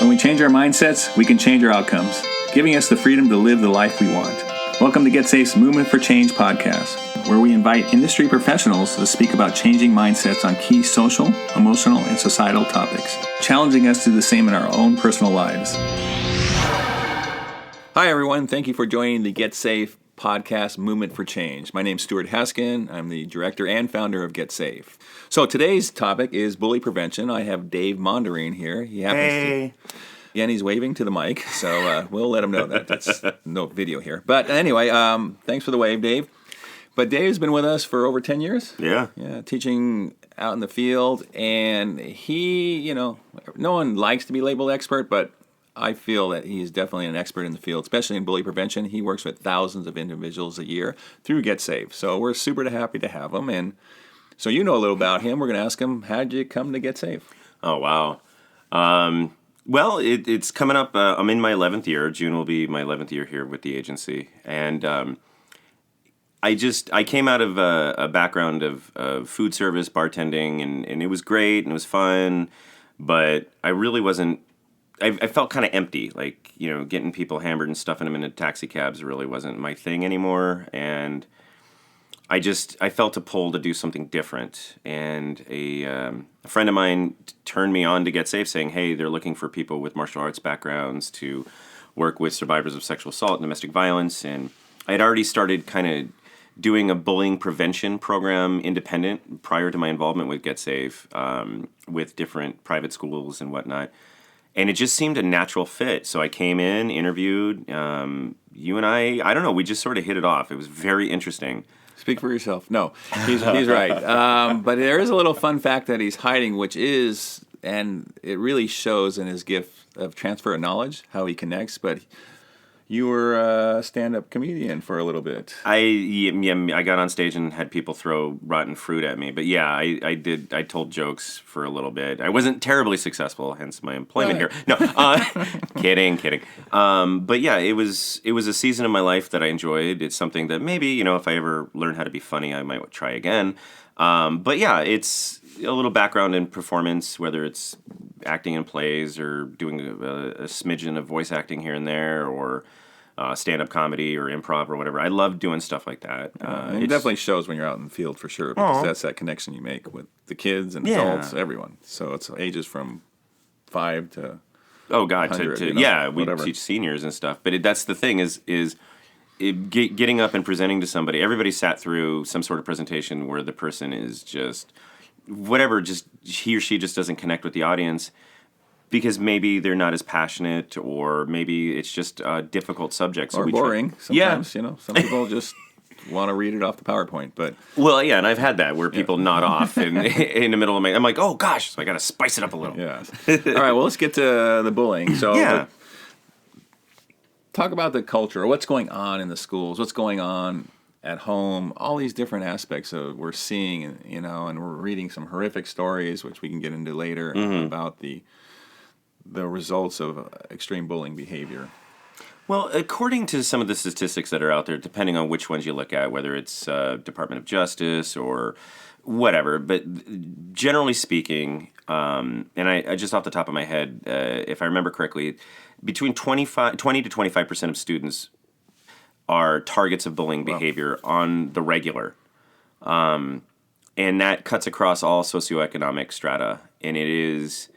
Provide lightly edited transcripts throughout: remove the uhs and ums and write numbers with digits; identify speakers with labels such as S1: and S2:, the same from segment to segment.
S1: When we change our mindsets, we can change our outcomes, giving us the freedom to live the life we want. Welcome to Get Safe's Movement for Change podcast, where we invite industry professionals to speak about changing mindsets on key social, emotional, and societal topics, challenging us to do the same in our own personal lives. Hi, everyone. Thank you for joining the Get Safe podcast Movement for Change. My name's Stuart Haskin. I'm the director and founder of Get Safe. So today's topic is bully prevention. I have Dave Monderine here. He happens to... Again, he's waving to the mic, so we'll let him know that. That's no video here. But anyway, thanks for the wave, Dave. But Dave's been with us for over 10 years.
S2: Yeah,
S1: teaching out in the field. And he, no one likes to be labeled expert, but I feel that he's definitely an expert in the field, especially in bully prevention. He works with thousands of individuals a year through Get Safe. So we're super happy to have him. And so you know a little about him. We're going to ask him, how did you come to Get Safe?
S2: Oh, wow. Well, it's coming up. I'm in my 11th year. June will be my 11th year here with the agency. And I came out of a background of food service, bartending, and it was great and it was fun. But I really wasn't. I felt kind of empty, like, getting people hammered and stuffing them into taxi cabs really wasn't my thing anymore. And I felt a pull to do something different. And a friend of mine turned me on to Get Safe, saying, hey, they're looking for people with martial arts backgrounds to work with survivors of sexual assault and domestic violence. And I had already started kind of doing a bullying prevention program independent prior to my involvement with Get Safe, with different private schools and whatnot. And it just seemed a natural fit. So I came in, interviewed. You and I don't know, we just sort of hit it off. It was very interesting.
S1: Speak for yourself. No, he's right. But there is a little fun fact that he's hiding, which is, and it really shows in his gift of transfer of knowledge, how he connects. But you were a stand-up comedian for a little bit.
S2: I got on stage and had people throw rotten fruit at me. But yeah, I did. I told jokes for a little bit. I wasn't terribly successful, hence my employment here. No, kidding. But yeah, it was a season of my life that I enjoyed. It's something that maybe, if I ever learn how to be funny, I might try again. But yeah, it's a little background in performance, whether it's acting in plays or doing a smidgen of voice acting here and there, or stand-up comedy or improv or whatever. I love doing stuff like that.
S1: It definitely shows when you're out in the field for sure, because that's that connection you make with the kids and adults, everyone. So it's ages from 5 to
S2: we teach seniors and stuff. But that's the thing is getting up and presenting to somebody. Everybody sat through some sort of presentation where the person is just he or she just doesn't connect with the audience because maybe they're not as passionate, or maybe it's just a difficult subject.
S1: So boring sometimes. Some people just want to read it off the PowerPoint. But
S2: and I've had that where people nod off in the middle of I'm like, oh gosh, so I got to spice it up a little.
S1: Yeah. All right. Well, let's get to the bullying. So talk about the culture. What's going on in the schools? What's going on at home? All these different aspects of we're seeing, and we're reading some horrific stories, which we can get into later, about the results of extreme bullying behavior.
S2: Well, according to some of the statistics that are out there, depending on which ones you look at, whether it's Department of Justice or whatever, but generally speaking, and I just off the top of my head, if I remember correctly, between 20 to 25% of students are targets of bullying behavior on the regular. And that cuts across all socioeconomic strata. And it is...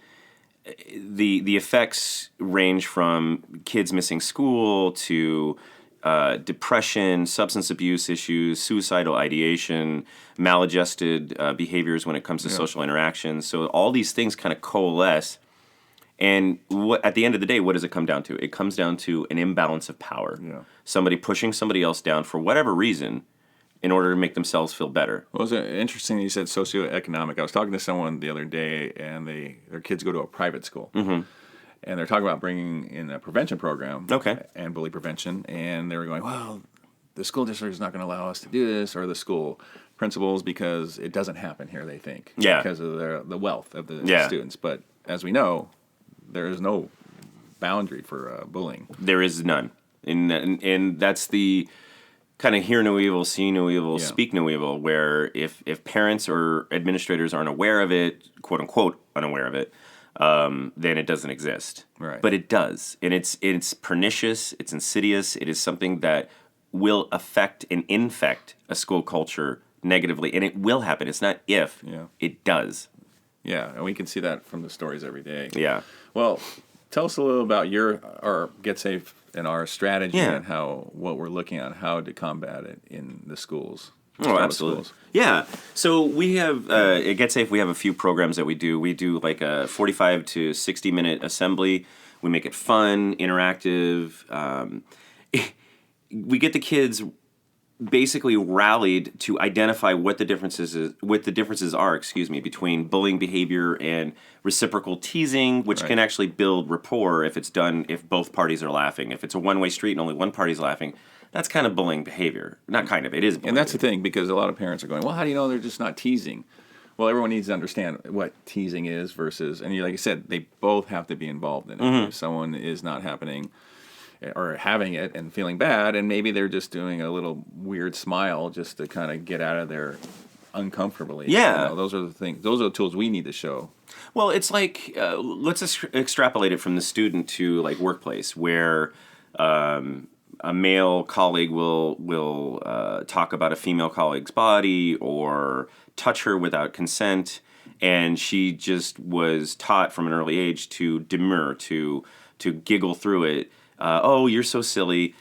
S2: The effects range from kids missing school to depression, substance abuse issues, suicidal ideation, maladjusted behaviors when it comes to social interactions. So all these things kind of coalesce. And at the end of the day, what does it come down to? It comes down to an imbalance of power. Yeah. Somebody pushing somebody else down for whatever reason in order to make themselves feel better.
S1: Well, it was interesting you said socioeconomic. I was talking to someone the other day, and their kids go to a private school. Mm-hmm. And they're talking about bringing in a prevention program and bully prevention. And they were going, well, the school district is not going to allow us to do this, or the school principals, because it doesn't happen here, they think.
S2: Yeah.
S1: Because of the wealth of the students. But as we know, there is no boundary for bullying.
S2: There is none. And that's the kind of hear no evil, see no evil, speak no evil, where if parents or administrators aren't aware of it, quote unquote unaware of it, then it doesn't exist.
S1: Right.
S2: But it does, and it's pernicious. It's insidious. It is something that will affect and infect a school culture negatively, and it will happen. It's not if, it does.
S1: Yeah, and we can see that from the stories every day.
S2: Yeah.
S1: Well, tell us a little about our Get Safe and our strategy and what we're looking at, how to combat it in the schools.
S2: Oh, absolutely. Yeah. So we have, at Get Safe, we have a few programs that we do. We do like a 45 to 60-minute assembly. We make it fun, interactive. We get the kids basically rallied to identify what the differences are, between bullying behavior and reciprocal teasing, which can actually build rapport if it's done if both parties are laughing. If it's a one-way street and only one party's laughing, that's kind of bullying behavior. Not kind of, it is bullying.
S1: And that's the thing, because a lot of parents are going, well, how do you know they're just not teasing? Well, everyone needs to understand what teasing is versus, and like I said, they both have to be involved in it. If someone is not happening or having it and feeling bad, and maybe they're just doing a little weird smile just to kind of get out of there uncomfortably.
S2: Yeah.
S1: Those are the things. Those are the tools we need to show.
S2: Well, it's like, let's extrapolate it from the student to like workplace, where a male colleague will talk about a female colleague's body or touch her without consent, and she just was taught from an early age to demur, to giggle through it. Oh, you're so silly,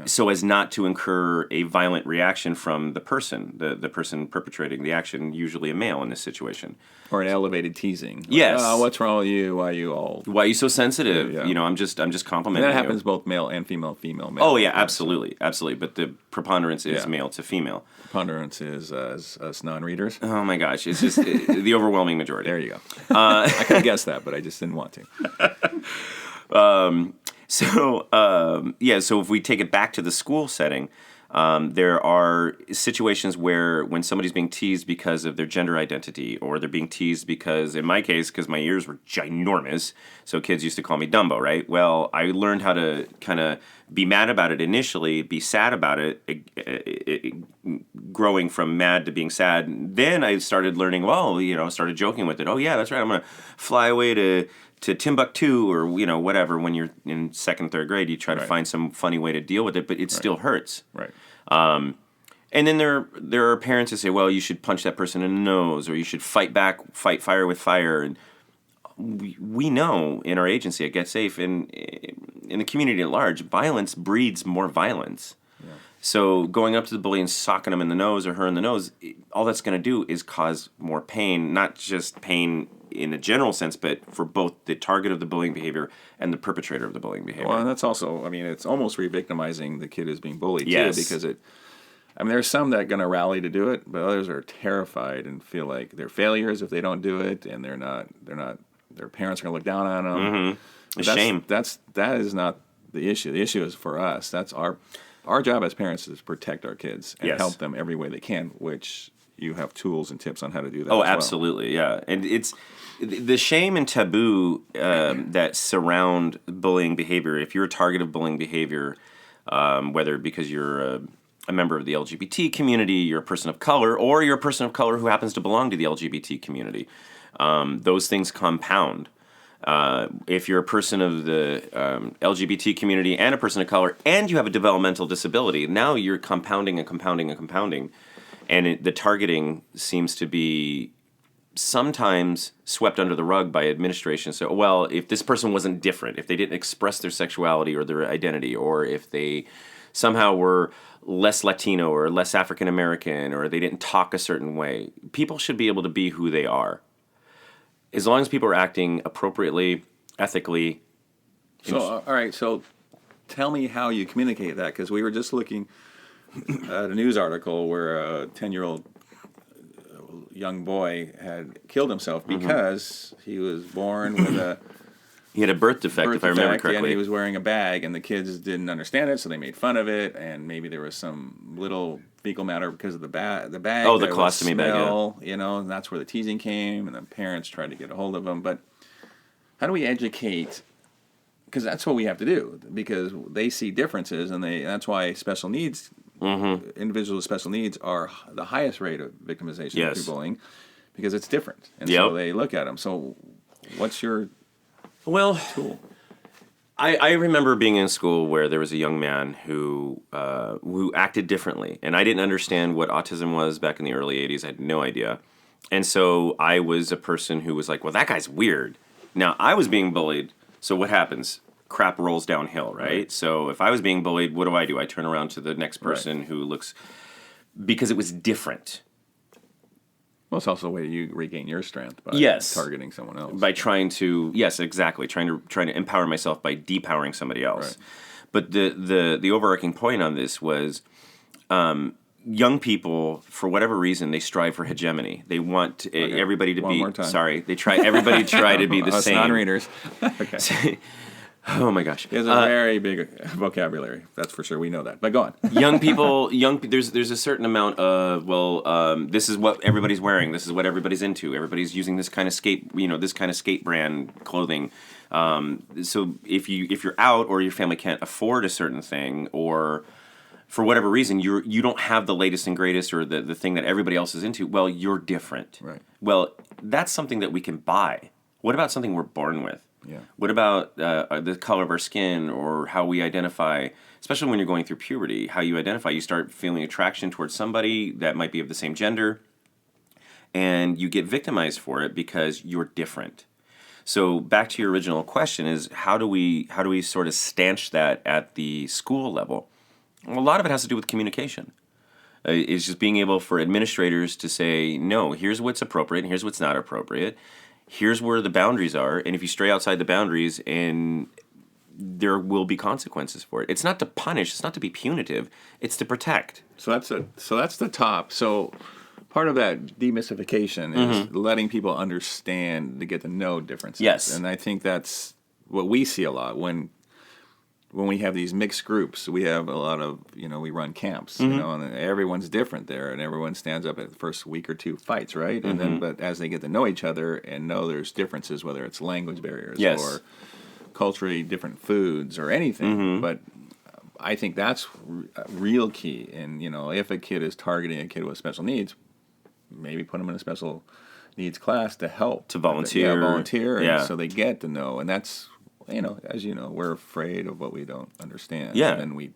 S2: so as not to incur a violent reaction from the person perpetrating the action, usually a male in this situation.
S1: Or an elevated teasing. Like,
S2: yes.
S1: What's wrong with you? Why are you so sensitive?
S2: Yeah. I'm just complimenting
S1: and
S2: you.
S1: that happens both male and female, male.
S2: Oh, yeah, absolutely. But the preponderance is male to female.
S1: Preponderance is us non-readers.
S2: Oh, my gosh. It's just the overwhelming majority.
S1: There you go. I could have guessed that, but I just didn't want to.
S2: So if we take it back to the school setting, there are situations where when somebody's being teased because of their gender identity, or they're being teased because, in my case, because my ears were ginormous, so kids used to call me Dumbo, right? Well, I learned how to kind of be mad about it initially, be sad about it, growing from mad to being sad. Then I started learning, started joking with it. Oh, yeah, that's right. I'm going to fly away to Timbuktu or whatever. When you're in second, third grade, you try to find some funny way to deal with it, but it still hurts.
S1: Right.
S2: And then there are parents that say, well, you should punch that person in the nose, or you should fight fire with fire. And we know in our agency at Get Safe and in the community at large, violence breeds more violence. Yeah. So going up to the bully and socking him in the nose or her in the nose, all that's going to do is cause more pain, not just pain in a general sense, but for both the target of the bullying behavior and the perpetrator of the bullying behavior.
S1: Well, and that's also, it's almost re-victimizing the kid who's being bullied,
S2: too,
S1: because there's some that are going to rally to do it, but others are terrified and feel like they're failures if they don't do it, and they're not, their parents are going to look down on them.
S2: Mm-hmm. Shame.
S1: That is not the issue. The issue is for us. That's our job as parents is to protect our kids and help them every way they can, which you have tools and tips on how to do that.
S2: Oh, absolutely, yeah. And it's the shame and taboo that surround bullying behavior. If you're a target of bullying behavior, whether because you're a member of the LGBT community, you're a person of color, or you're a person of color who happens to belong to the LGBT community, those things compound. If you're a person of the LGBT community and a person of color, and you have a developmental disability, now you're compounding and compounding and compounding. And the targeting seems to be sometimes swept under the rug by administration. So, well, if this person wasn't different, if they didn't express their sexuality or their identity, or if they somehow were less Latino or less African American, or they didn't talk a certain way, people should be able to be who they are. As long as people are acting appropriately, ethically.
S1: So, all right, so tell me how you communicate that, because we were just looking at a news article where a 10-year-old young boy had killed himself because he was born with a...
S2: He had a birth defect, if I remember correctly.
S1: And he was wearing a bag, and the kids didn't understand it, so they made fun of it, and maybe there was some little fecal matter because of the bag.
S2: Oh, the colostomy bag,
S1: yeah. And that's where the teasing came, and the parents tried to get a hold of him. But how do we educate? Because that's what we have to do, because they see differences, and that's why special needs... individuals with special needs are the highest rate of victimization through bullying, because it's different, and so they look at them. So, what's your
S2: Well,
S1: tool?
S2: I remember being in school where there was a young man who acted differently, and I didn't understand what autism was back in the early '80s. I had no idea, and so I was a person who was like, "Well, that guy's weird." Now I was being bullied, so what happens? Crap rolls downhill, right? So if I was being bullied, what do? I turn around to the next person who looks, because it was different.
S1: Well, it's also a way you regain your strength by targeting someone else.
S2: By trying to, yes, exactly, trying to empower myself by depowering somebody else. Right. But the overarching point on this was, young people, for whatever reason, they strive for hegemony. They want everybody to be. Sorry, everybody try to be the same.
S1: Non-readers. Okay.
S2: Oh my gosh!
S1: He has a very big vocabulary. That's for sure. We know that. But go on.
S2: Young people. There's a certain amount of this is what everybody's wearing. This is what everybody's into. Everybody's using this kind of skate brand clothing. So if you're out or your family can't afford a certain thing, or for whatever reason you don't have the latest and greatest or the thing that everybody else is into, well, you're different.
S1: Right.
S2: Well, that's something that we can buy. What about something we're born with?
S1: Yeah.
S2: What about the color of our skin, or how we identify, especially when you're going through puberty, how you identify? You start feeling attraction towards somebody that might be of the same gender, and you get victimized for it because you're different. So back to your original question is, how do we sort of stanch that at the school level? Well, a lot of it has to do with communication. It's just being able for administrators to say, no, here's what's appropriate and here's what's not appropriate. Here's where the boundaries are, and if you stray outside the boundaries, and there will be consequences for it. It's not to punish, it's not to be punitive, it's to protect.
S1: So that's the top. So part of that demystification is letting people understand, to get to know differences.
S2: Yes.
S1: And I think that's what we see a lot when we have these mixed groups. We have a lot of, we run camps, and everyone's different there, and everyone stands up at the first week or two, fights, right? And then, but as they get to know each other and know there's differences, whether it's language barriers or culturally different foods or anything, but I think that's real key. And, if a kid is targeting a kid with special needs, maybe put them in a special needs class to help.
S2: To volunteer.
S1: Yeah, volunteer, and so they get to know, and that's, as you know, we're afraid of what we don't understand.
S2: Yeah.
S1: And then we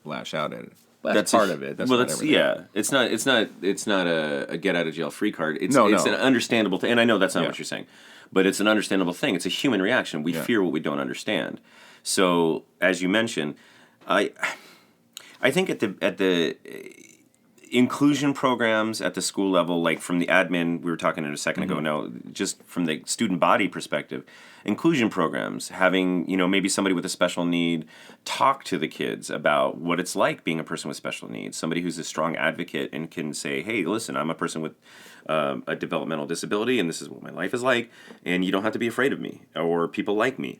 S1: lash out at it. That's part of it. That's not everything.
S2: Yeah. It's not a get out of jail free card. It's an understandable thing. And I know that's not what you're saying, but it's an understandable thing. It's a human reaction. We fear what we don't understand. So as you mentioned, I think at the inclusion programs at the school level, like from the admin, we were talking a second ago, now just from the student body perspective, inclusion programs, having, maybe somebody with a special need talk to the kids about what it's like being a person with special needs, somebody who's a strong advocate and can say, hey, listen, I'm a person with a developmental disability, and this is what my life is like, and you don't have to be afraid of me or people like me,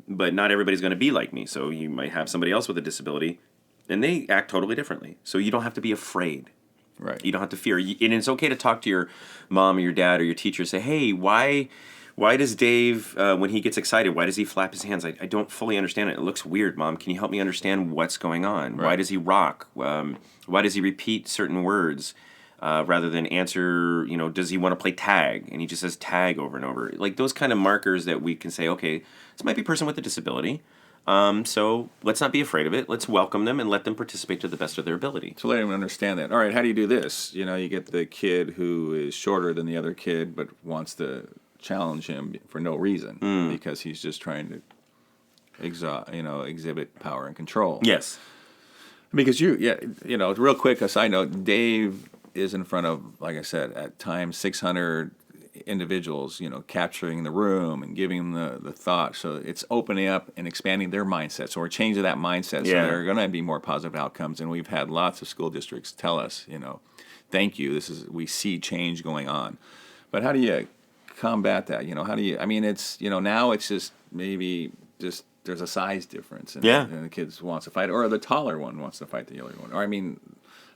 S2: but not everybody's going to be like me. So you might have somebody else with a disability and they act totally differently. So you don't have to be afraid.
S1: Right.
S2: You don't have to fear. And it's okay to talk to your mom or your dad or your teacher. Say, hey, why does Dave, when he gets excited, why does he flap his hands? I don't fully understand it. It looks weird, Mom. Can you help me understand what's going on? Right. Why does he rock? Why does he repeat certain words rather than answer, does he want to play tag? And he just says tag over and over. Like those kind of markers that we can say, okay, this might be a person with a disability. So let's not be afraid of it. Let's welcome them and let them participate to the best of their ability.
S1: So let them understand that. All right, how do you do this? You get the kid who is shorter than the other kid but wants to challenge him for no reason because he's just trying to exhibit power and control.
S2: Yes.
S1: Because real quick, a side note, Dave is in front of, like I said, at times 600 individuals, capturing the room and giving them the thought. So it's opening up and expanding their mindset. So we're changing that mindset. So there are going to be more positive outcomes. And we've had lots of school districts tell us, thank you. We see change going on. But how do you combat that? How do you, it's, now it's just maybe just there's a size difference. And, and the kid wants to fight, or the taller one wants to fight the younger one. Or,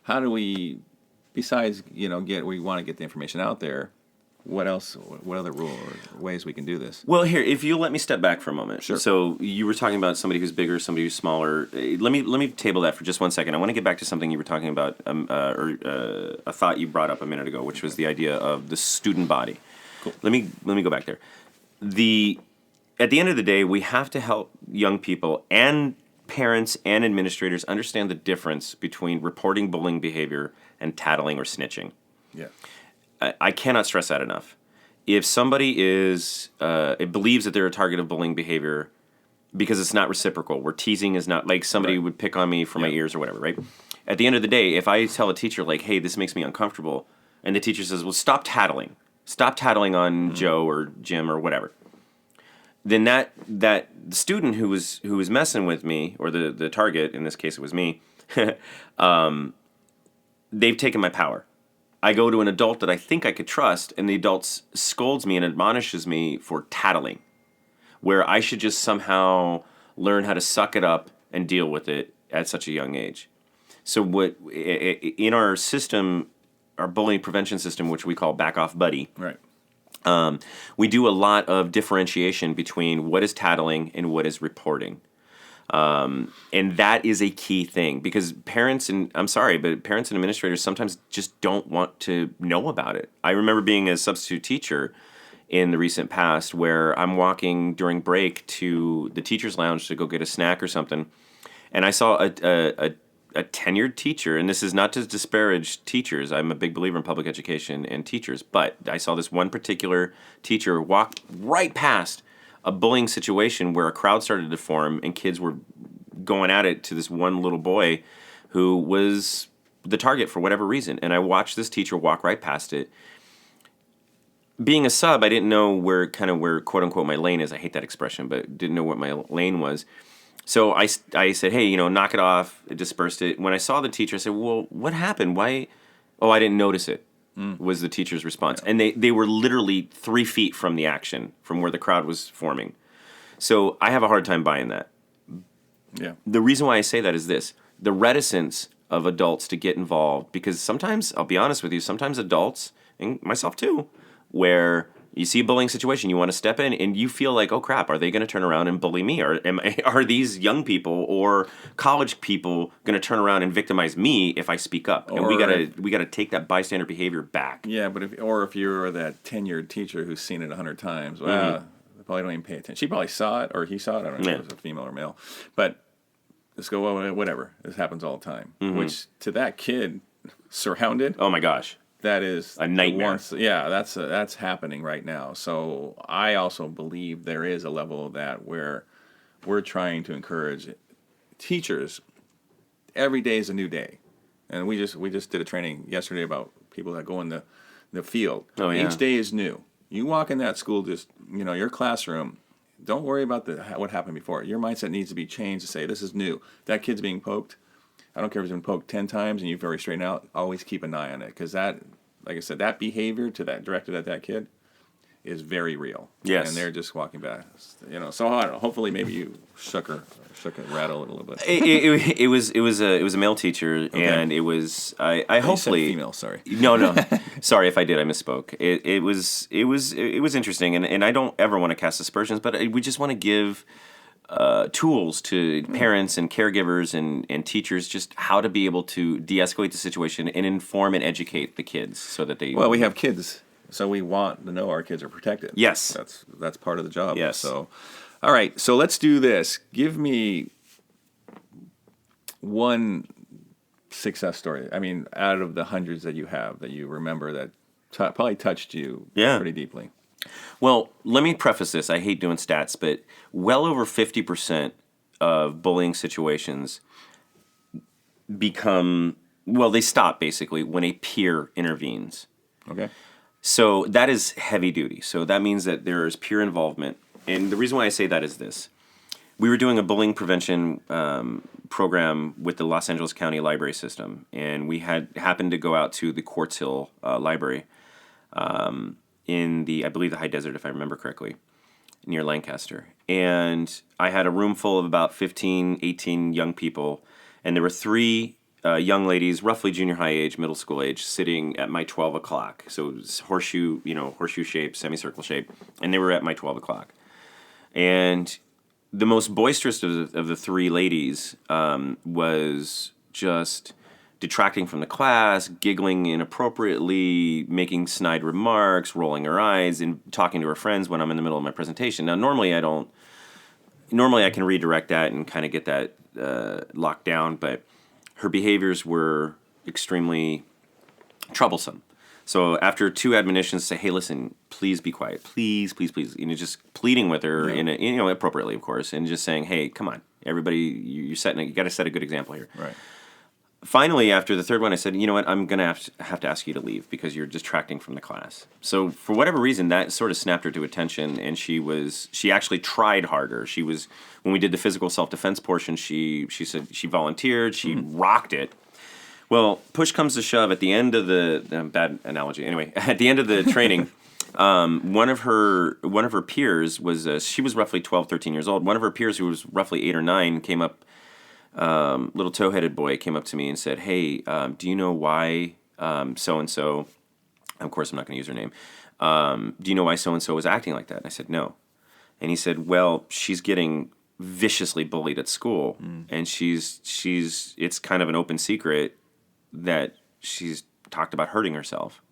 S1: how do we, besides, we want to get the information out there, what else? What other rule or ways we can do this?
S2: Well, here, if you'll let me step back for a moment.
S1: Sure.
S2: So you were talking about somebody who's bigger, somebody who's smaller. Let me table that for just 1 second. I want to get back to something you were talking about, a thought you brought up a minute ago, which was the idea of the student body.
S1: Cool.
S2: Let me go back there. at the end of the day, we have to help young people and parents and administrators understand the difference between reporting bullying behavior and tattling or snitching.
S1: Yeah.
S2: I cannot stress that enough. If somebody it believes that they're a target of bullying behavior because it's not reciprocal, where teasing is not, like somebody would pick on me for my ears or whatever, right? At the end of the day, if I tell a teacher, like, hey, this makes me uncomfortable, and the teacher says, well, stop tattling on Joe or Jim or whatever, then that student who was messing with me, or the target, in this case it was me, they've taken my power. I go to an adult that I think I could trust, and the adult scolds me and admonishes me for tattling, where I should just somehow learn how to suck it up and deal with it at such a young age. So what in our system, our bullying prevention system, which we call Back Off Buddy,
S1: Right.
S2: we do a lot of differentiation between what is tattling and what is reporting. And that is a key thing, because parents and administrators sometimes just don't want to know about it. I remember being a substitute teacher in the recent past where I'm walking during break to the teacher's lounge to go get a snack or something, and I saw a tenured teacher, and this is not to disparage teachers. I'm a big believer in public education and teachers, but I saw this one particular teacher walk right past a bullying situation where a crowd started to form and kids were going at it to this one little boy who was the target for whatever reason. And I watched this teacher walk right past it. Being a sub, I didn't know where quote unquote my lane is. I hate that expression, but didn't know what my lane was. So I said, hey, knock it off. I dispersed it. When I saw the teacher, I said, well, what happened? Why? Oh, I didn't notice it. Was the teacher's response. And they were literally 3 feet from the action, from where the crowd was forming. So I have a hard time buying that.
S1: Yeah.
S2: The reason why I say that is this: the reticence of adults to get involved, because sometimes, I'll be honest with you, sometimes adults, and myself too, where you see a bullying situation, you want to step in, and you feel like, oh crap, are they going to turn around and bully me? Or are these young people or college people going to turn around and victimize me if I speak up? And we gotta take that bystander behavior back.
S1: Yeah, but if you're that tenured teacher who's seen it 100 times, well, they probably don't even pay attention. She probably saw it, or he saw it. I don't know if it was a female or male, but just go, well, whatever. This happens all the time. Which to that kid surrounded,
S2: Oh my gosh.
S1: that is
S2: A nightmare.
S1: That's happening right now. So I also believe there is a level of that where we're trying to encourage teachers. Every day is a new day, and we just did a training yesterday about people that go in the field.
S2: Oh, yeah.
S1: Each day is new. You walk in that school, just your classroom. Don't worry about what happened before. Your mindset needs to be changed to say, this is new. That kid's being poked. I don't care if he's been poked 10 times and you've already straightened out. Always keep an eye on it, because that, like I said, that behavior directed at that kid is very real.
S2: Yes.
S1: And they're just walking back. So I don't know, hopefully maybe you shook it, rattle it a little bit.
S2: It was a male teacher, and it was I hopefully
S1: you said female. Sorry.
S2: No. Sorry if I did. I misspoke. It was interesting, and I don't ever want to cast aspersions, but we just want to give tools to parents and caregivers and teachers, just how to be able to de-escalate the situation and inform and educate the kids so that they...
S1: Well, we have kids, so we want to know our kids are protected.
S2: Yes.
S1: That's part of the job.
S2: Yes.
S1: So, all right, so let's do this. Give me one success story. I mean, out of the hundreds that you have, that you remember that probably touched you pretty deeply.
S2: Well, let me preface this. I hate doing stats, but well over 50% of bullying situations they stop basically when a peer intervenes.
S1: Okay.
S2: So that is heavy duty. So that means that there is peer involvement. And the reason why I say that is this. We were doing a bullying prevention program with the Los Angeles County Library System, and we happened to go out to the Quartz Hill Library in I believe the High Desert, if I remember correctly, near Lancaster. And I had a room full of about 15, 18 young people, and there were 3 young ladies, roughly junior high age, middle school age, sitting at my 12 o'clock. So it was horseshoe shape, semicircle shape, and they were at my 12 o'clock. And the most boisterous of the 3 ladies was just detracting from the class, giggling inappropriately, making snide remarks, rolling her eyes, and talking to her friends when I'm in the middle of my presentation. Now, normally I can redirect that and kind of get that locked down, but her behaviors were extremely troublesome. So after 2 admonitions, say, hey, listen, please be quiet. Please, please, please. Just pleading with her, appropriately, of course, and just saying, hey, come on. Everybody, you got to set a good example here.
S1: Right.
S2: Finally, after the 3rd one, I said, you know what, I'm going to have to ask you to leave because you're distracting from the class. So for whatever reason, that sort of snapped her to attention, and she actually tried harder. When we did the physical self-defense portion, she said she volunteered, she rocked it. Well, push comes to shove at the end of the bad analogy. Anyway, at the end of the training, one of her peers was she was roughly 12, 13 years old. One of her peers, who was roughly 8 or 9, came up. Little tow-headed boy came up to me and said, "Hey, do you know why so and so?" Of course, I'm not going to use her name. Do you know why so and so was acting like that? And I said, "No." And he said, "Well, she's getting viciously bullied at school, and it's kind of an open secret that she's talked about hurting herself."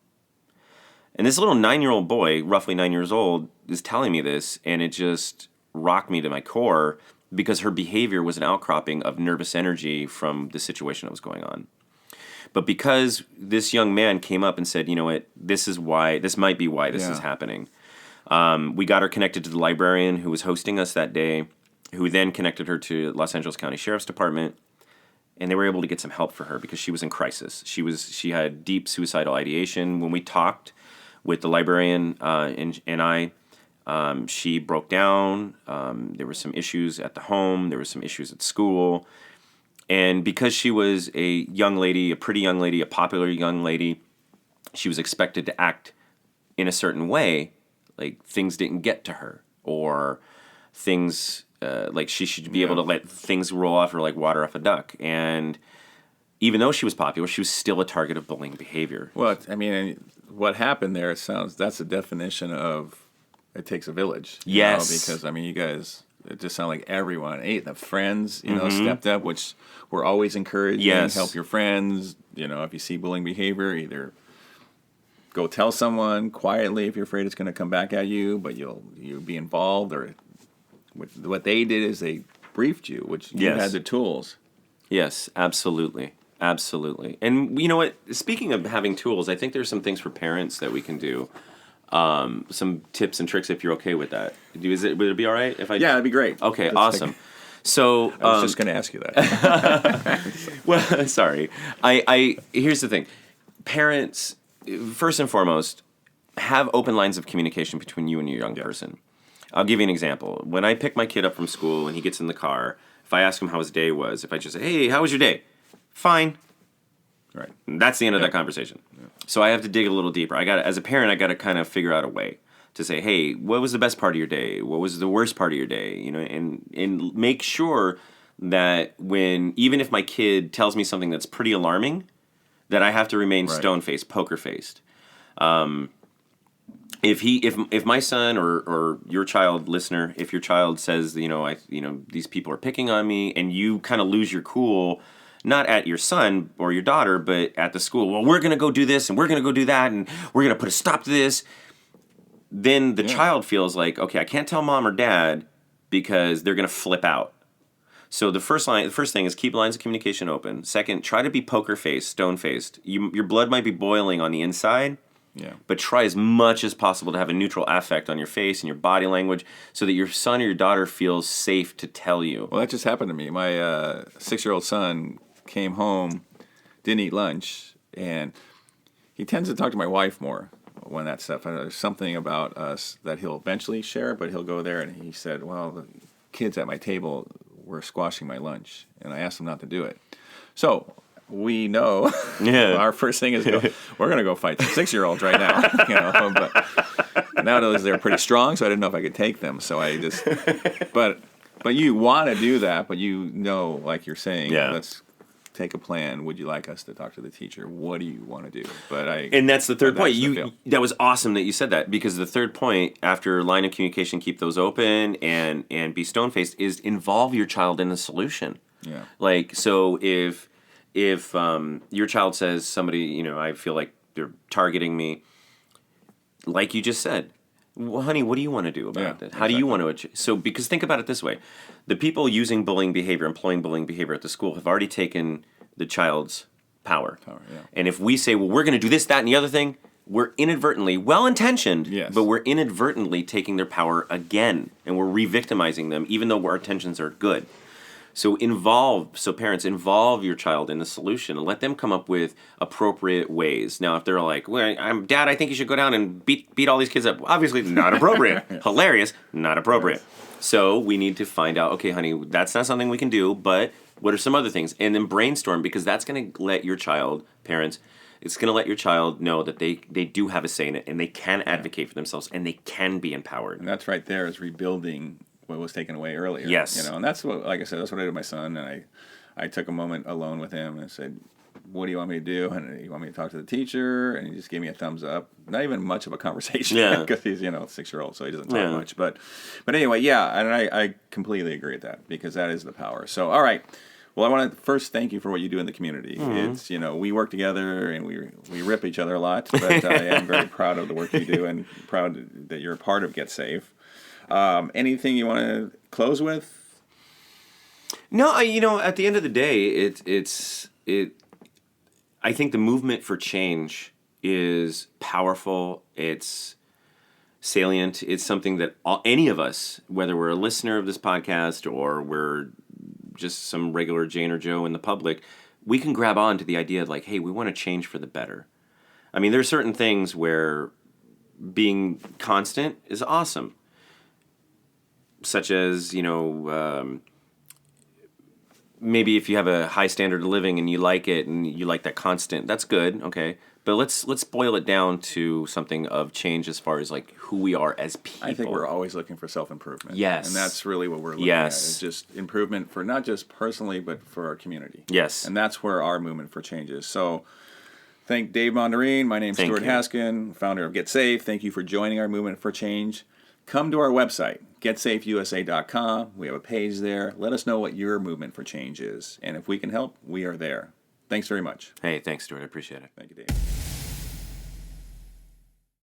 S2: And this little 9-year-old boy, roughly 9 years old, is telling me this, and it just rocked me to my core because her behavior was an outcropping of nervous energy from the situation that was going on. But because this young man came up and said, you know what, this might be why this is happening. We got her connected to the librarian who was hosting us that day, who then connected her to Los Angeles County Sheriff's Department. And they were able to get some help for her because she was in crisis. She had deep suicidal ideation. When we talked with the librarian and I, she broke down. There were some issues at the home. There were some issues at school. And because she was a young lady, a pretty young lady, a popular young lady, she was expected to act in a certain way, like things didn't get to her, or things like she should be able to let things roll off her like water off a duck. And even though she was popular, she was still a target of bullying behavior.
S1: Well, I mean, what happened there that's the definition of it takes a village.
S2: Yes.
S1: Because, I mean, you guys, it just sounded like everyone, the friends, stepped up, which we're always encouraging.
S2: Yes.
S1: Help your friends. If you see bullying behavior, either go tell someone quietly if you're afraid it's going to come back at you, but you'll be involved. Or what they did is they briefed you, which you had the tools.
S2: Yes, absolutely. Absolutely. And you know what? Speaking of having tools, I think there's some things for parents that we can do. Some tips and tricks if you're okay with that. Would it be all right if I?
S1: Yeah, that'd be great.
S2: Okay, awesome. So
S1: I was just going to ask you that.
S2: Well, sorry. I here's the thing. Parents, first and foremost, have open lines of communication between you and your young person. I'll give you an example. When I pick my kid up from school and he gets in the car, if I ask him how his day was, if I just say, "Hey, how was your day?" "Fine."
S1: Right.
S2: And that's the end of that conversation. Yeah. So I have to dig a little deeper. As a parent, I got to kind of figure out a way to say, "Hey, what was the best part of your day? What was the worst part of your day?" And make sure that even if my kid tells me something that's pretty alarming, that I have to remain stone-faced, poker-faced. If my son or your child, listener, if your child says, these people are picking on me, and you kind of lose your cool, not at your son or your daughter, but at the school, well, we're going to go do this, and we're going to go do that, and we're going to put a stop to this, then the child feels like, okay, I can't tell mom or dad because they're going to flip out. So the first thing is keep lines of communication open. Second, try to be poker-faced, stone-faced. Your blood might be boiling on the inside, but try as much as possible to have a neutral affect on your face and your body language so that your son or your daughter feels safe to tell you.
S1: Well, that just happened to me. My 6-year-old son came home, didn't eat lunch, and he tends to talk to my wife more when that stuff. There's something about us that he'll eventually share, but he'll go there, and he said, well, the kids at my table were squashing my lunch, and I asked them not to do it. So we know our first thing is we're going to go fight some 6-year-olds right now. But nowadays they're pretty strong, so I didn't know if I could take them. So I just, but you want to do that, but like you're saying, let's take a plan. Would you like us to talk to the teacher? What do you want to do? And
S2: that's the third point. That was awesome that you said that, because the third point after line of communication, keep those open and be stone-faced, is involve your child in the solution.
S1: Yeah.
S2: So if if your child says somebody, I feel like they're targeting me, like you just said, well, honey, what do you want to do about this? How do you want to achieve? So, because think about it this way. The people using bullying behavior, employing bullying behavior at the school have already taken the child's power. And if we say, well, we're going to do this, that, and the other thing, we're inadvertently, well-intentioned, but we're inadvertently taking their power again. And we're re-victimizing them, even though our intentions are good. So parents, involve your child in the solution and let them come up with appropriate ways. Now, if they're like, well, Dad, I think you should go down and beat all these kids up. Obviously, not appropriate. Hilarious, not appropriate. So we need to find out, okay, honey, that's not something we can do, but what are some other things? And then brainstorm, because that's going to let your child, parents, it's going to let your child know that they do have a say in it, and they can advocate for themselves, and they can be empowered.
S1: And that's right there is rebuilding what was taken away earlier.
S2: Yes.
S1: And that's what, like I said, that's what I did with my son. And I took a moment alone with him and said, what do you want me to do? And you want me to talk to the teacher? And he just gave me a thumbs up. Not even much of a conversation because he's, 6-year-old, so he doesn't talk much. But anyway, and I completely agree with that because that is the power. So, all right. Well, I want to first thank you for what you do in the community. It's, we work together and we rip each other a lot, but I am very proud of the work you do and proud that you're a part of Get Safe. Anything you want to close with?
S2: No, at the end of the day, I think the movement for change is powerful. It's salient. It's something that any of us, whether we're a listener of this podcast or we're just some regular Jane or Joe in the public, we can grab on to the idea of like, hey, we want to change for the better. I mean, there are certain things where being constant is awesome. Such as, maybe if you have a high standard of living and you like it and you like that constant, that's good, okay. But let's boil it down to something of change as far as like who we are as people.
S1: I think we're always looking for self-improvement.
S2: Yes.
S1: And that's really what we're looking at. It's just improvement for not just personally, but for our community.
S2: Yes.
S1: And that's where our movement for change is. So thank Dave Monderine. My name's Stuart Haskin, founder of Get Safe. Thank you for joining our movement for change. Come to our website, getsafeusa.com. We have a page there. Let us know what your movement for change is. And if we can help, we are there. Thanks very much.
S2: Hey, thanks, Stuart. I appreciate it.
S1: Thank you, Dave.